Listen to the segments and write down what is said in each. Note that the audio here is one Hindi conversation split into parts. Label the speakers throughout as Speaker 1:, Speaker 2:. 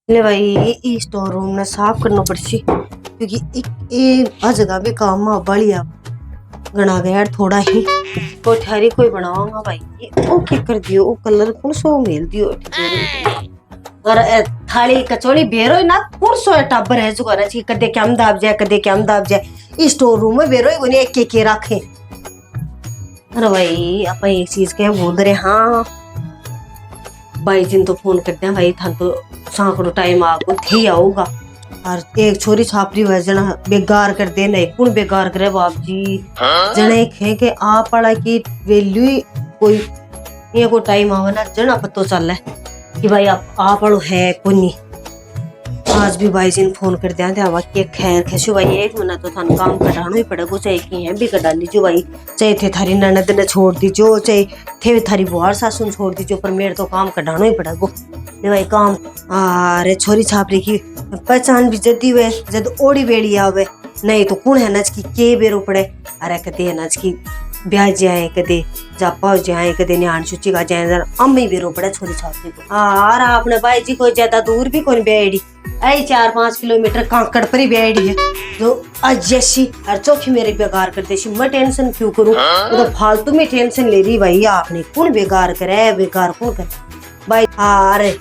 Speaker 1: ले भाई ये स्टोर रूम ने साफ करना पड़सी क्योंकि ये आ जगह भी काम में बढ़िया गना गया थोड़ा ही कोठारी कोई बनाऊंगा भाई ये ओ क्या कर दियो ओ कलर कौन सो मेल दियो और थाली कचौड़ी बेरो ना कौन सो टाबर है जो करना चाहिए कदे क्या दाब जाए कदे क्या दाब जाए इस स्टोर रूम में बेरो ही एक के रखे। अरे भाई आप एक चीज क्या बोल रहे हाँ भाई जिन तो फोन करते हैं भाई था तो सांकड़ो टाइम आपको थे आऊगा और एक छोरी छापरी हुआ जना बेकार कर दे नहीं कौन बेकार करे बाप जी जने है कि आप पढ़ा की वैल्यू कोई ये को टाइम आवा ना जना पतो चल है कि भाई आप पढ़ो है कोनी आज भी भाई जी ने फोन कर दिया थे आवा के खैर खशु भाई एक मिनट तो थान काम कटाना ही पड़ेगा चाहे की है भी कटा लीजिए भाई चाहे थे थारी ननद ने छोड़ दीजो चाहे थे थारी बुआर सासू छोड़ दीजो पर मेरे तो काम कटाना ही पड़ेगा ले भाई काम अरे छोरी छापरी की पहचान भी जदी हुए जद ओड़ी बेड़ी आवे नहीं तो कौन है नच की के बेरो पड़े अरे कदे नच की ब्याह जाए कदे जापा जाए कदे न्याण सुची का जाए अम्मी बेरो पड़े छोरी छापरी को और आपने भाई जी कोई ज्यादा दूर भी कौन बेड़ी आई 4-5 किलोमीटर कांकड़ पर ही बैठी है जो आज जैसी और चौकी मेरे बेकार कर देशी मैं टेंशन क्यों करूं वो तो फालतू में टेंशन ले रही भाई आपने कौन बेकार करे बेकार कौन करे भाई अरे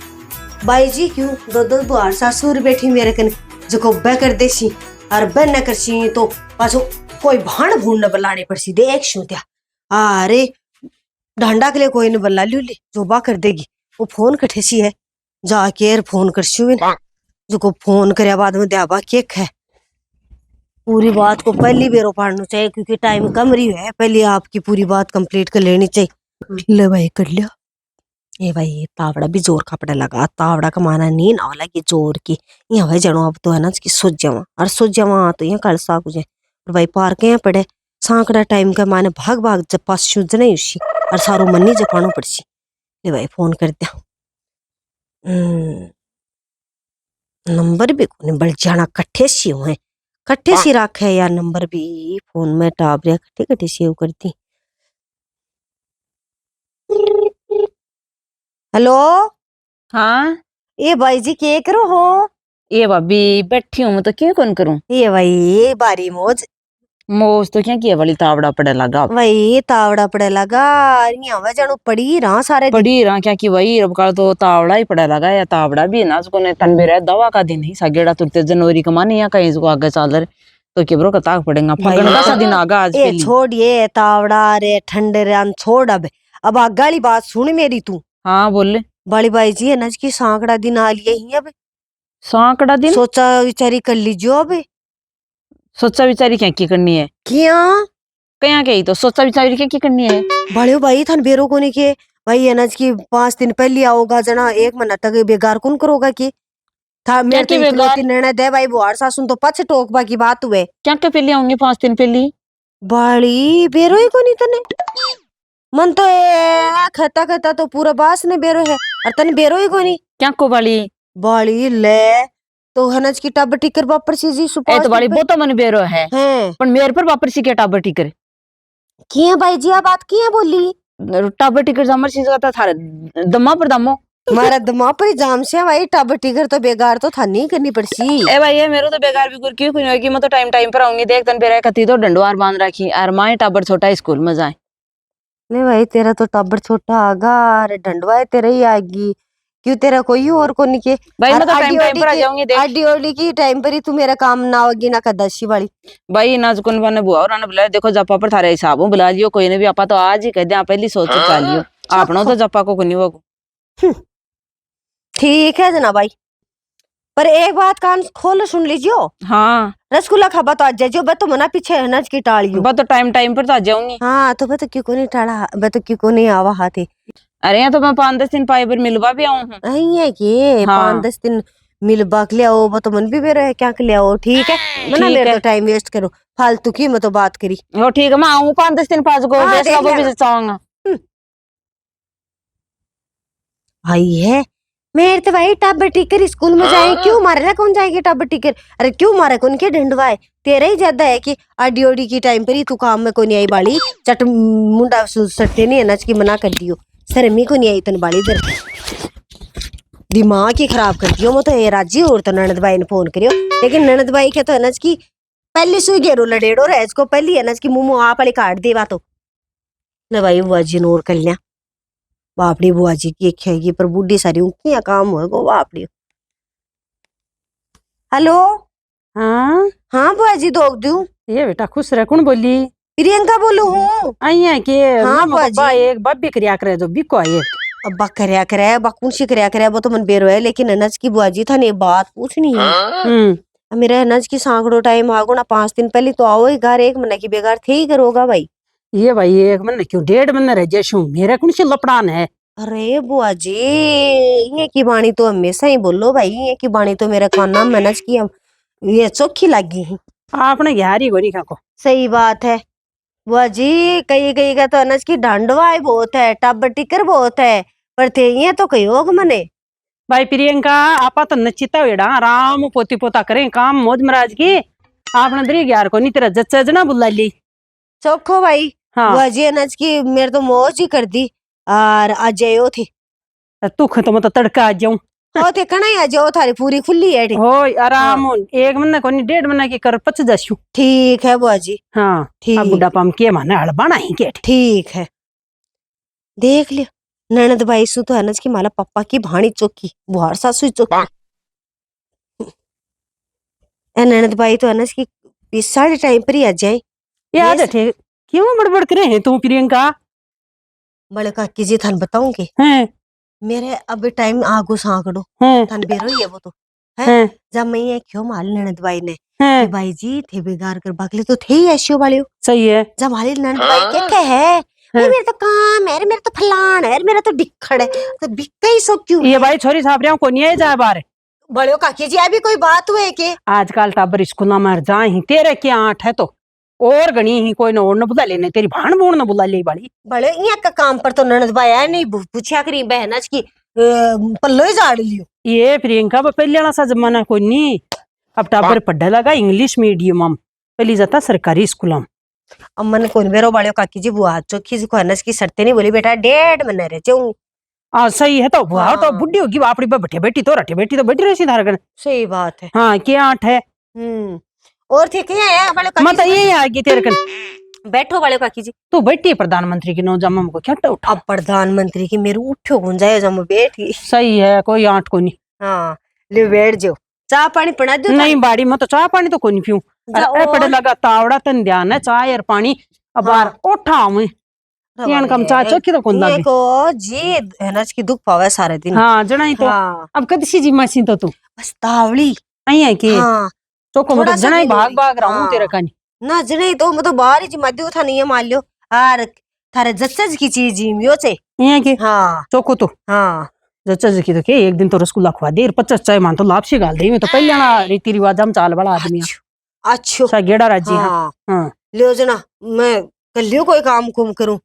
Speaker 1: भाई जी क्यों दो बुआर सासुर बैठी मेरे कन जो को बे कर देसी और बे न करसी तो पाछो कोई भाण भूण न बलाने पड़सी दे एक शूत्या अरे ढंडा के लिए कोई न बल्ला ल्यूली जो बा कर देगी वो फोन कठेसी है जाके फोन करसी जो को फोन करे बाद में द्याबा केक है पूरी बात को पहली बेरो पाड़ना चाहिए क्योंकि टाइम कम रही है पहले आपकी पूरी बात कंप्लीट कर लेनी चाहिए। ले भाई कर लिया ये भाई ये तावड़ा भी जोर का पड़ा लगा तावड़ा का माना नहीं ना लगी जोर की यहाँ भाई जनो अब तो है ना कि सोच जावा तो यहाँ कल सा कुछ और भाई पार्क यहाँ पड़े सांकड़ा टाइम का माने भाग भाग जब पास शुद्ध नहीं उसी और सारो मन नहीं जपानो पड़सी। ले भाई फोन कर दिया नंबर भी कोने बढ़ जाना कट्ठे सी हुए कट्ठे सी रखे यार नंबर भी फोन में टाबरे कट्ठे कट्ठे सेव करती। हेलो
Speaker 2: हाँ
Speaker 1: ये भाई जी क्या करो हो
Speaker 2: ये भाभी बैठी हूँ मैं तो क्यों कौन करूँ
Speaker 1: ये भाई बारी मौज
Speaker 2: मोज तो क्या किया वाली तावड़ा पड़े लगा
Speaker 1: भाई तावड़ा पड़े लगा यहाँ वे जानो पड़ी रहा सारे दिन
Speaker 2: पड़ी रहा क्या कि वही रब का तो तावड़ा ही पड़े लगा या तावड़ा भी है ना उसको ने तन भी रहा दवा का दिन ही सगेड़ा तुरते जनवरी का माने या कहीं इसको आगे चल रहे तो केबरो का ताक पड़ेगा फगन का सा दिन आगा आज
Speaker 1: ये छोड़ ये तावड़ा रे ठंडे रे छोड़ अब आगे वाली बात सुन मेरी तू।
Speaker 2: हाँ बोले
Speaker 1: बड़ी भाई जी है ना कि सांकड़ा दिन आ लिया ही अब
Speaker 2: सांकड़ा दिन
Speaker 1: सोचा विचारी कर लीजियो अब
Speaker 2: सोचा विचारी क्या की करनी है
Speaker 1: क्या
Speaker 2: कया कही तो सोचा विचारी क्या की करनी है
Speaker 1: बड़े भाई थान बेरो कोनी के भाई अनाज की 5 दिन पहले आओगा जना 1 महीना तक बेकार कौन करोगा की था मेरे तो इकलौती निर्णय दे भाई बुआर सासुन तो पछ टोकबा की बात हुए
Speaker 2: क्या क्या पहले आऊंगी 5 दिन पहले
Speaker 1: बड़ी बेरो ही कोनी तने मन तो खता खता तो पूरा बास ने बेरो है और तने बेरो ही कोनी
Speaker 2: क्या को बाली
Speaker 1: बाली ले तो हनज की टब टिकर बापर सीजी सुपा
Speaker 2: तो बाली वो तो मन बेरो है
Speaker 1: हैं
Speaker 2: पर मेरे पर वापर सी के टाबर टिकर
Speaker 1: किया भाई जी आ बात किया बोली
Speaker 2: टाबर टिकर जामर चीज का थारे दमा पर दमो
Speaker 1: मारा दमा पर जाम से भाई टब टिकर तो बेकार तो था नहीं करनी पड़सी
Speaker 2: ए भाई ये मेरो तो बेकार भी क्यों कोई होगी मैं तो टाइम टाइम पर आऊंगी देख तन बेरा कती तो डंडवार बांध रखी और माए टाबर छोटा स्कूल में जाए
Speaker 1: नहीं भाई तेरा तो टब्बर छोटा आगा अरे डंडवा तेरा ही आएगी क्यों तेरा कोई और को नहीं के
Speaker 2: भाई मैं तो टाइम टाइम पर आ जाऊंगी देख
Speaker 1: आडी ओडी की टाइम पर ही तू मेरा काम ना होगी ना कदशी वाली
Speaker 2: भाई ना कौन बने बुआ और ना बुलाया देखो जप्पा पर थारे हिसाब हो बुला लियो कोई ने भी आपा तो आज ही कह दे पहली सोच चल लियो आपनो तो जप्पा को नहीं वो
Speaker 1: ठीक है जना भाई पर एक बात कान खोल सुन लीजियो
Speaker 2: हाँ
Speaker 1: रसगुल्ला खाबा तो आज जाइयो बे तो मना पीछे हनज की टालियो
Speaker 2: बस तो टाइम टाइम पर तो आ जाऊंगी
Speaker 1: हाँ तो बे तो क्यों को नहीं टाला बे तो क्यों को नहीं आवा हाथे
Speaker 2: अरे यहाँ तो मैं 5-10 दिन पाए पर मिलवा भी आऊं हूँ
Speaker 1: नहीं है कि 5-10 दिन मिलबा के लिया वो तो मन भी बेरो है क्या के लिया ठीक है मना मेरे तो टाइम वेस्ट करो फालतू की मैं तो बात करी
Speaker 2: हो ठीक है मैं आऊं 5-10 दिन पास को बेस का भी चाहूंगा
Speaker 1: भाई है मेरे तो भाई टब टिकर स्कूल में जाए क्यों मारे ना कौन जाएगी टब टिकर अरे क्यों मारे कौन के ढंडवाए तेरा ही ज्यादा है कि आडी ओडी की टाइम पर ही तू काम में कोई नहीं आई बाली चट मुंडा सट्टे नहीं नच की मना कर दियो शर्मी को नहीं आई तन बाली इधर दिमाग ही खराब कर दियो। मैं तो ये राजी और तो ननद भाई ने फोन करियो, लेकिन ननद भाई के तो है ना की पहली सुई गेरो लडेड़ो रहे इसको पहली है ना की मुंह आप वाली काट देवा तो ले भाई बुआ जी नोर कर लिया। बापड़ी बुआ जी की एक है पर बुढ़ी सारी उनकी काम होएगा बापड़ी। हेलो
Speaker 3: हाँ
Speaker 1: हाँ बुआ जी दोग दू
Speaker 3: ये बेटा खुश रह। कौन बोली?
Speaker 1: प्रियंका बोलू हूँ।
Speaker 3: आई है कि
Speaker 1: हाँ,
Speaker 3: मैं
Speaker 1: बुआ
Speaker 3: बब्बा
Speaker 1: जी।
Speaker 3: एक बब्बी करिया करे जो बिको आए।
Speaker 1: अब्बा करया करे अब्बा कुंशी करया करे वो तो मन बेरो है, लेकिन अनज की बुआ जी था ने बात पूछनी है। मेरे अनज की सांकड़ो टाइम आगो ना 5 दिन पहले तो आओ ही घर एक महीने की बेकार थे ही करोगा भाई।
Speaker 3: ये भाई एक महीने क्यों 1.5 महीने रह जैसू मेरे कौन सी लपड़ान है।
Speaker 1: अरे बुआ जी ये की बाणी तो हमेशा ही बोलो भाई, ये की बाणी तो मेरे काना में अनज की ये चौखी लगी है।
Speaker 3: आपने गहरी गोरी खाको।
Speaker 1: सही बात है बुआ जी, कई कई का तो अनज की ढंडवाई बहुत है, टब टिकर बहुत है, पर थे ये तो कई होग मने।
Speaker 3: भाई प्रियंका आपा तो नचिता वेड़ा आराम पोती पोता करें काम मौज महाराज की। आपने दरी ग्यार को नहीं तेरा जच्चा जना बुला ली।
Speaker 1: चोखो भाई
Speaker 3: हाँ
Speaker 1: बुआ जी अनज की मेरे तो मौज ही कर दी और आज आयो थे
Speaker 3: तू खत्म तो तड़का आ जाऊं
Speaker 1: हो थे कना ही आज जाओ थारी पूरी खुली है ठी।
Speaker 3: हो आराम हो। एक महीने को नहीं 1.5 महीने की कर 5 जसू।
Speaker 1: ठीक है बुआ जी
Speaker 3: हाँ अब
Speaker 1: ठीक
Speaker 3: बुढ़ा पाम के माने हड़बाना ही के
Speaker 1: ठीक है। देख लियो ननद भाई सु तो अनज की माला पप्पा की भाणी चोखी बुहार सासु चोखी। ए ननद भाई तो अनज की इस साढ़े टाइम पर ही आ जाए।
Speaker 3: याद है ठीक। क्यों बड़बड़ करे हैं तू प्रियंका?
Speaker 1: बड़े काकी जी थान बताऊंगी
Speaker 3: हैं
Speaker 1: मेरे अब टाइम आगो सांकड़ो
Speaker 3: हैं
Speaker 1: थान बेरो ही है वो तो है।
Speaker 3: हैं
Speaker 1: जब मैं ये क्यों माल ननद भाई ने कि
Speaker 3: हैं
Speaker 1: भाई जी थे बेगार कर बाकले तो थे ही ऐशियो वाले
Speaker 3: सही है।
Speaker 1: जब हमारी ननद भाई क्या है भाई मेरा तो काम है, मेरा तो फलान है, मेरा तो डिक्खड़ है, तो बिक्का ही सो क्यों
Speaker 3: ये
Speaker 1: है?
Speaker 3: भाई छोरी साहब को नहीं है जाए बार।
Speaker 1: बड़े काकी जी अभी कोई बात हुए के
Speaker 3: आजकल टाबर स्कूल में मर जाए ही तेरे के 8 है तो और गणी ही कोई न और न बुला लेने तेरी भाण बूण न बुला ले बाड़ी।
Speaker 1: बड़े यहाँ का काम पर तो ननद भाई है नहीं पूछा करी बहनच की पल्लो ही झाड़ लियो।
Speaker 3: ये प्रियंका पहले वाला सा जमाना कोई नहीं। अब टाबर पढ़ा लगा इंग्लिश मीडियम में पहली जाता सरकारी स्कूल में।
Speaker 1: अम्मन कौन बेरो बड़े काकी जी बुआ चोखी जी को हनस की शर्तें नहीं बोली बेटा 1.5 महीने रह जाऊं।
Speaker 3: हाँ सही है तो बुआ
Speaker 1: हाँ।
Speaker 3: तो बुढ़ी होगी अपनी बैठे बैठी तो रटे बैठी तो बैठी रही धार कर।
Speaker 1: सही बात है।
Speaker 3: हाँ क्या 8 है।
Speaker 1: और थे क्या है बड़े काकी
Speaker 3: मत ये आगे तेरे कन
Speaker 1: जी बैठो बड़े काकी जी
Speaker 3: तू बैठी प्रधानमंत्री की नो जमा को क्या उठा।
Speaker 1: अब प्रधानमंत्री की मेरे उठो गुन जाए जब बैठी।
Speaker 3: सही है कोई 8 को नहीं।
Speaker 1: हाँ ले बैठ जाओ चाय पानी बना दो
Speaker 3: नहीं बाड़ी में तो चाय पानी तो कोई नहीं पीऊं। अरे पड़े लगा तावड़ा तन ध्यान है चाय और पानी अब बार उठा मैं यान कम चाय चौकी तो कौन लागे
Speaker 1: को जी हनस की दुख पावे सारे दिन।
Speaker 3: हाँ जना ही तो
Speaker 1: हाँ
Speaker 3: अब कदी सी जी मशीन तो तू
Speaker 1: बस तावड़ी
Speaker 3: नहीं है कि
Speaker 1: हाँ
Speaker 3: चौको
Speaker 1: थोड़ा
Speaker 3: मतलब
Speaker 1: सा
Speaker 3: जना ही
Speaker 1: भी
Speaker 3: भाग
Speaker 1: नहीं।
Speaker 3: भाग रहा हूँ
Speaker 1: हाँ।
Speaker 3: तेरे कानी
Speaker 1: ना जने तो मतलब बाहर ही मध्य उठा नहीं है मान लियो और थारे जच्चज की चीज जिमियो से
Speaker 3: ये के
Speaker 1: हाँ
Speaker 3: चौको तो
Speaker 1: हाँ
Speaker 3: जच्चा जी की तो के एक दिन तो रसगुल्ला खवा दे 50 चाय मान तो लापसी गाल दे मैं तो पहले ना रीति रिवाज हम चाल बड़ा आदमी
Speaker 1: अच्छो
Speaker 3: सा गेड़ा राजी हाँ
Speaker 1: हाँ
Speaker 3: हाँ
Speaker 1: लियो जना मैं कर लियो कोई काम कुम करूं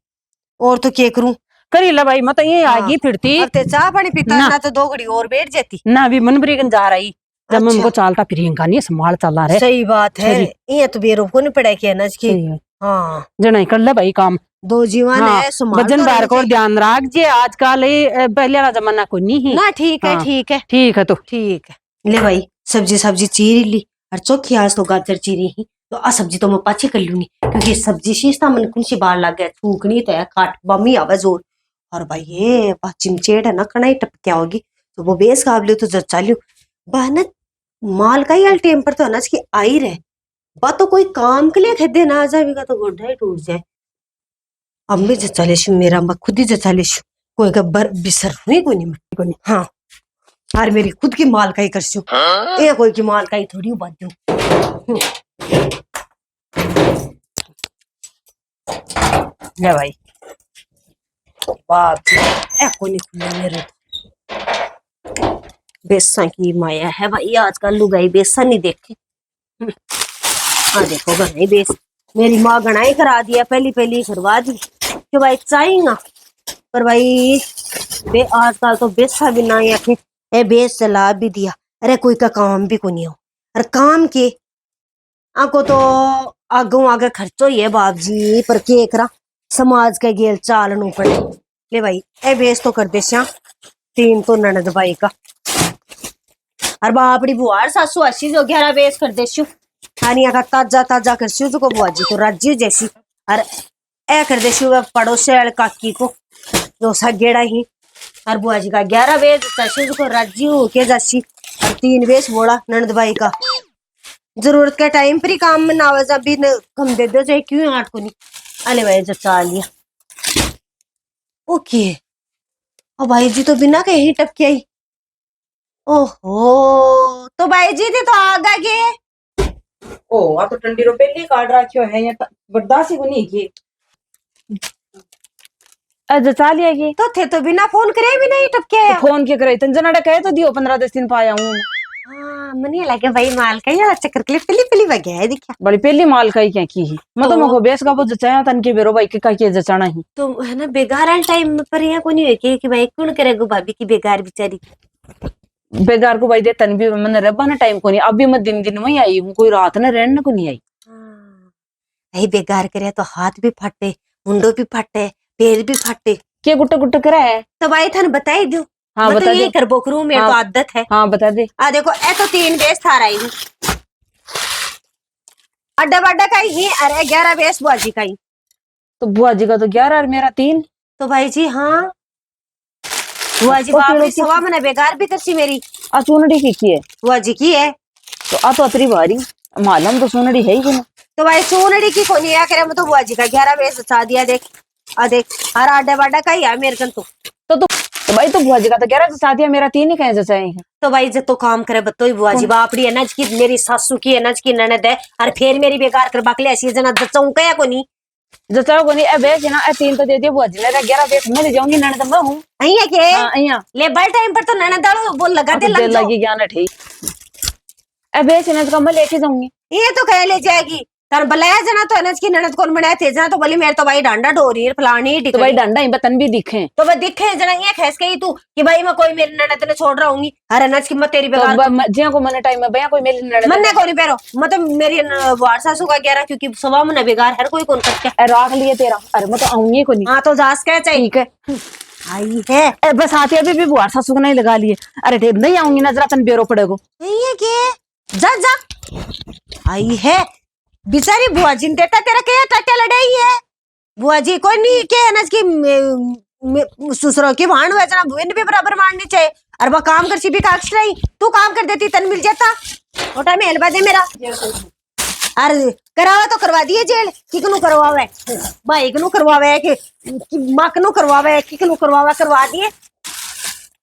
Speaker 1: और तो क्या करूं।
Speaker 3: करी ला भाई मैं तो ये
Speaker 1: हाँ।
Speaker 3: आगी फिरती
Speaker 1: अब ते चाय पानी पीता
Speaker 3: ना।
Speaker 1: ना तो 2 घड़ी और बैठ जाती
Speaker 3: ना अभी मन ब्रेगन जा रही जब मैं
Speaker 1: अच्छा।
Speaker 3: उनको चालता प्रियंका नहीं संभाल चला रहे।
Speaker 1: सही बात है
Speaker 3: सही।
Speaker 1: ये तो बेरो को नहीं पड़ा के नज की
Speaker 3: सही है
Speaker 1: हाँ
Speaker 3: जना ही कर ले भाई काम
Speaker 1: 2 जीवन
Speaker 3: हाँ,
Speaker 1: है संभाल
Speaker 3: वजन
Speaker 1: तो
Speaker 3: बार
Speaker 1: रहना
Speaker 3: को
Speaker 1: चाहिए।
Speaker 3: ध्यान रख जे आजकल ये पहले वाला जमाना को नहीं है।
Speaker 1: ना ठीक है
Speaker 3: हाँ।
Speaker 1: ठीक है
Speaker 3: ठीक है तो
Speaker 1: ठीक है। ले भाई सब्जी चीर ली और चौकी आज तो गाजर चीरी ही तो आ सब्जी तो मैं पाछे कर लूंगी क्योंकि सब्जी शीशता मन कुछ बार लग गया थूकनी तो है काट बमी आवे जोर और भाई ये बा चिमचेड़ है ना कणाई टपक्या होगी तो वो बेस काब लियो तो जच्चा लियो बहन माल का ही टेम पर तो अनाज की आई रहे बा तो कोई काम के लिए खेदे ना आ जाएगा तो गोड्ढा ही टूट जाए। अब मैं जच्चा लेशु मेरा मैं खुद ही जच्चा लेशु कोई गब्बर बिसर हुई कोई नहीं हाँ और मेरी खुद की माल का ही करशु ये कोई की माल का ही थोड़ी बात दूं।
Speaker 3: ले भाई
Speaker 1: बाप रे ए कोई नहीं खुला मेरे बेसन की माया है भाई आजकल लुगाई बेसन नहीं देखे। हाँ देखो गनाई बेस मेरी माँ गनाई करा दिया पहली करवा दी कि भाई चाहिए पर भाई बे आजकल तो बेसा भी ना आखे ए बेस चला भी दिया अरे कोई का काम भी को नहीं हो अरे काम के आको तो आगू आगे खर्चो ही है बाप जी पर के करा समाज का गेल चालन पड़े ले भाई ए बेस तो कर दे श्या 3 तो ननद भाई का और बापड़ी बुआ सासू अच्छी जो 11 बेस कर देशु खानिया का ताजा ताजा करशु तो को बुआ जी तो राज्य जैसी और ए कर देशु पड़ोसे वाले काकी को जो सगेड़ा ही और बुआ जी का 11 बेस सासू को राज्य होके जासी और 3 बेस बोला ननद भाई का जरूरत के टाइम पर ही काम में नावजा भी कम दे दो चाहे क्यों आठ को नहीं अले भाई जो चा लिया ओके और भाई जी तो बिना कहीं ही टपके आई ओहो तो भाई जी थे तो आगा के
Speaker 2: ओ आ तो ठंडी रो पहले काट रखियो है या बर्दाश्त ही को नहीं की आज चाल लिया की
Speaker 1: तो थे तो बिना फोन करे भी नहीं टपके आया
Speaker 2: फोन के करे तन जनाडा कहे तो दियो 15-10 दिन पाया हूं
Speaker 1: हाँ मनी लगे भाई माल का यार चक्कर के लिए पिली पिली बगे है दिखा
Speaker 2: बड़ी पहली माल का ही क्या की मतलब मको बेस का वो जचाया तन के बेरो भाई के का के जचाना ही
Speaker 1: तो है ना बेगार टाइम पर यहाँ को नहीं है कि भाई कौन करेगा भाभी की बेगार बेचारी
Speaker 2: बेगार को भाई दे तन भी मन रब्बा ना टाइम को नहीं अभी मैं दिन दिन में आई हूं कोई रात ना रहने को नहीं आई
Speaker 1: यही बेगार करे तो हाथ भी फटे मुंडो भी फटे पैर भी फटे
Speaker 2: के गुट्टे गुट्टे करा है
Speaker 1: तो भाई थाने बताई दो
Speaker 2: हाँ
Speaker 1: मैं
Speaker 2: बता
Speaker 1: तो
Speaker 2: दे
Speaker 1: यही कर बोकरू मेरे को आदत है
Speaker 2: हाँ बता दे
Speaker 1: आ देखो ए तो 3 बेस था रही हूँ अड्डा बड्डा का ही अरे 11 बेस बुआ जी का ही
Speaker 2: तो बुआ जी का तो 11 और मेरा 3
Speaker 1: तो भाई जी हाँ बुआ जी बाप रे सवा मैंने बेकार भी करसी मेरी
Speaker 2: आ सोनड़ी की है
Speaker 1: बुआ जी की है
Speaker 2: तो आ तो अतरी भारी मालूम तो सोनड़ी है ही कि ना
Speaker 1: तो भाई सोनड़ी की कोनी आ करे मैं तो बुआ जी का 11 बेस बचा दिया देख आ देख हर अड्डा बड्डा का ही है मेरे कन
Speaker 2: तो भाई तो बुआ जी का तो 11 जचा दिया मेरा 3 ही कहे जचाए
Speaker 1: तो भाई जब तो काम करे बतो ही बुआ जी बापड़ी है नज की मेरी सासू की है नज की ननद है और फिर मेरी बेकार कर बाकले ऐसी जना जचाऊं कया कोनी
Speaker 2: जचाओ को नहीं ए बेच ना ए 3 तो दे दिया बुआ जी ने 11 बेच मैं ले जाऊंगी ननद मैं हूं
Speaker 1: अइया के
Speaker 2: हां अइया
Speaker 1: ले बल टाइम पर तो ननद दालो बोल लगाते लग जाओ
Speaker 2: लगी ज्ञान ठीक ए बेच ना तो मैं लेके जाऊंगी
Speaker 1: ये तो कह ले जाएगी तर बलाया जना तो अनज की ननद कौन बनाया थे जना तो बोली मेरे तो भाई डांडा ढोरी फलानी
Speaker 2: तो भाई डंडा ही बतन भी दिखे
Speaker 1: तो वह दिखे जना ये खैस गई तू कि भाई मैं कोई मेरी ननद ने छोड़ रहा हूँ हर अनज की मत तेरी बेकार
Speaker 2: जिया को मने टाइम में भैया कोई मेरी ननद
Speaker 1: मन्ने को नहीं पैरो मतलब मेरी वार सासू का 11 क्योंकि सवा मन बेकार हर कोई कौन करता
Speaker 2: राख लिए तेरा अरे मैं तो आऊंगी को नहीं
Speaker 1: हाँ तो जास क्या चाहिए
Speaker 2: ठीक है
Speaker 1: आई है
Speaker 2: बस आती अभी भी बुआर सासू को नहीं लगा लिए अरे ढेर नहीं आऊंगी नजरा तन बेरो पड़ेगो
Speaker 1: नहीं है के जा जा आई है बिचारी बुआ जी ने देता तेरा क्या टट्टे लड़ाई है बुआ जी कोई नहीं के अनज की ससुरों की भाण हुआ जना बुआ ने भी बराबर मारनी चाहिए और वह काम कर सी भी काक्ष रही तू काम कर देती तन मिल जाता छोटा में हलवा दे मेरा अरे करावा तो करवा दिए जेल किकनु करवावे भाई कनु करवावे कि मां कनु करवावे किकनु करवावा करवा दिए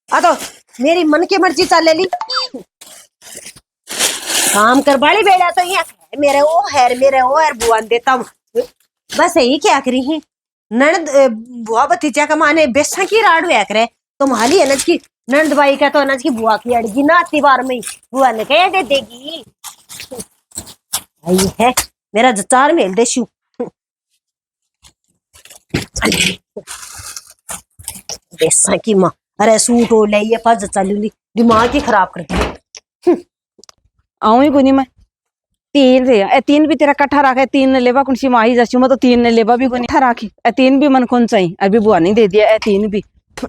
Speaker 1: आ तो मेरी मन की मर्जी चल ली काम कर बाली बेड़ा तो ये मेरे वो है बुआ देता हूँ बस यही क्या करी ही ननद बुआ भतीजा का माने बेसा की राड हुआ करे तुम हाली अनज की ननद बाई का तो अनज की बुआ की अड़गी ना तिवार में बुआ ने कह दे देगी आई है मेरा जचार मेल देशु बेसा की माँ अरे सूट हो ले ये फज चलूली दिमाग ही खराब कर दी
Speaker 2: आऊं ही को नहीं मैं 3 रे ए 3 भी तेरा कट्ठा रखे 3 ने लेवा कौन सी माही जाची मैं तो 3 ने लेवा भी को नहीं रखी ए 3 भी मन कौन चाहिए अभी बुआ नहीं दे दिया ए 3 भी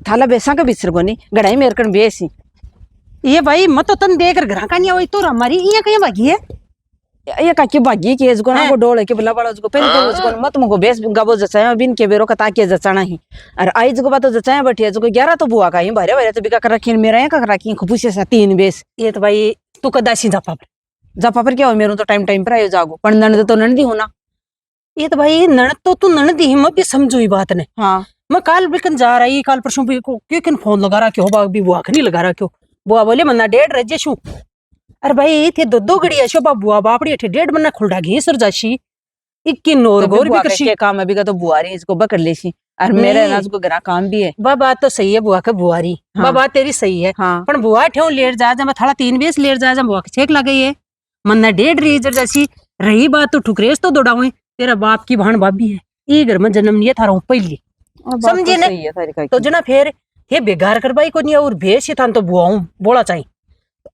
Speaker 2: थाला बेसा का बिसर को नहीं गड़ाई मेरे कन बेसी
Speaker 3: ये भाई मत तो तन देकर घर का नहीं हुई तो हमारी ये कहीं भागी है
Speaker 2: ये काकी भागी के इसको ना को डोले के बला बड़ा उसको पहले तो उसको मत मको बेस गबो जचाया बिन के बेरो कता के जचाना ही और आई जको बात तो जचाया बैठी जो 11 तो बुआ का ही भरे भरे तो बिका कर रखी मेरा का रखी खुपुसे सा 3 बेस
Speaker 3: ये तो भाई तू कदासी
Speaker 2: जपा पर क्या हो मेरे तो टाइम पर आयो जागो पर ननद तो ननदी होना
Speaker 3: ये तो भाई ननद तो तू ननद ही मैं भी समझो ही बात ने
Speaker 2: हाँ
Speaker 3: मैं काल बिकन जा रही काल परसों भी क्यों फोन लगा रहा क्यों बाग भी बुआ नहीं लगा रहा क्यों बुआ बोले मन्ना 1.5 रजे शू अरे भाई थे दो घड़ी ऐशो बुआ बापड़ी अठे 1.5 मन्ना खुलडा घी सर जाशी इक्की नोर गोर भी करशी
Speaker 2: काम अभी का तो बुआरी इसको बकर लेसी और मेरे ना उसको घरा काम भी है
Speaker 3: बात तो सही है बुआ का बुआरी बात तेरी सही है
Speaker 2: हाँ
Speaker 3: पर बुआ ठेऊ लेट जा मैं थोड़ा 3 बेस लेट जा बुआ के छेक लगे है मन्ना 1.5 रेजर जैसी रही बात तो ठुकरेस तो दौड़ाऊ तेरा बाप की भाण भाभी है ये घर में जन्म लिया थारा पहली समझे ना तो जना फिर हे बेगार कर बाई को नहीं और भेस था तो बुआऊ बोला चाहिए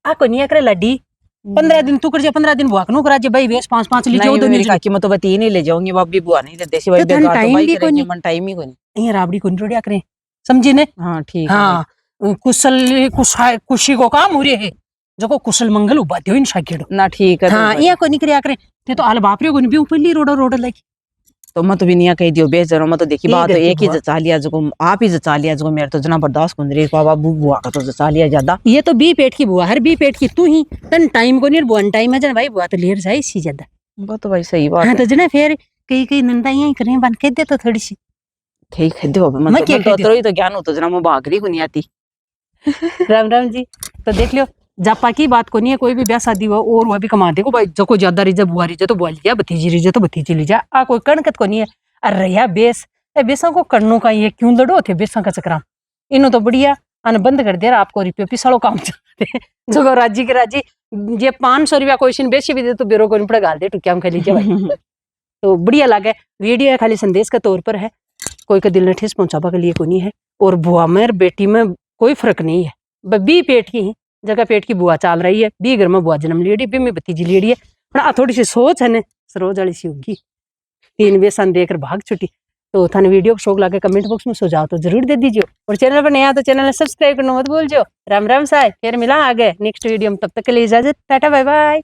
Speaker 3: आ को नहीं करे लड्डी 15 दिन तू कर जा 15 दिन बुआ कनु करा जे भाई भेस 5-5 ले जाओ
Speaker 2: मेरी काकी मैं तो बती नहीं ले जाऊंगी बाबी बुआ नहीं दे देसी भाई बेगार तो भाई करेंगे मन टाइम ही को नहीं
Speaker 3: ये राबड़ी को रोड़िया करे समझे ने
Speaker 2: हां ठीक
Speaker 3: हां कुशल खुशी को काम हो रहे है जो कुशल मंगल उपाध्यो इन शाकेड़ो
Speaker 2: ना ठीक है
Speaker 3: हाँ ये को निकरिया करे ते तो आल बाप रे को भी ऊपर रोड लगी
Speaker 2: तो मत भी नहीं कह दियो बेजरो मत देखी बात तो
Speaker 3: गलती
Speaker 2: एक ही
Speaker 3: हुआ।
Speaker 2: जचा लिया जो आप ही जचा लिया जो मेरे तो जना बर्दाश्त कुंदरी बाबा बुआ का तो जचा लिया ज्यादा
Speaker 3: ये तो बी पेट की बुआ हर बी पेट की तू ही तन टाइम को नहीं बुआ टाइम है जन भाई बुआ तो लेर जाए सी ज्यादा
Speaker 2: वो तो भाई सही बात
Speaker 3: हाँ
Speaker 2: है
Speaker 3: तो जना फिर कई नंदा यही करें बन के दे तो थोड़ी सी
Speaker 2: ठीक है दो
Speaker 3: मैं क्या कह
Speaker 2: तो ही तो ज्ञान हो तो जना मैं भागरी को नहीं आती
Speaker 3: राम राम जी तो देख लियो जापा की बात को नहीं है कोई भी ब्याह शादी हो और वह भी कमा देखो भाई जो को ज्यादा रिजा बुआ रिजा तो बुआ लिया भतीजी रिजा तो भतीजी लीजा आ कोई कणकत को नहीं है अरे या बेस ए बेसा को करनो का ये क्यों लड़ो थे बेसा का चक्रा इनो तो बढ़िया अन बंद कर दिया आपको रुपये पिसाड़ो काम चलाते जो राजी के राजी ये 500 रुपया क्वेश्चन बेची भी दे तो बेरो को नहीं पड़ा गाल दे टुकिया हम खा लीजिए भाई तो बढ़िया लगे वीडियो खाली संदेश के तौर पर है कोई का दिल ने ठेस पहुंचावा के लिए को नहीं है और बुआ में बेटी में कोई फर्क नहीं है बी पेट की जगह पेट की बुआ चाल रही है बी घर में बुआ जन्म ली बी में भतीजी ली है पर थोड़ी सी सोच है ने सरोज वाली सी होगी 3 बेसन देकर भाग छुट्टी तो थाने वीडियो को शौक लाके कमेंट बॉक्स में सुझाव तो जरूर दे दीजिए और चैनल पर नया तो चैनल सब्सक्राइब करना मत भूल जाओ राम राम साय फिर मिला आगे नेक्स्ट वीडियो में तब तक के लिए इजाजत टाटा बाय बाय।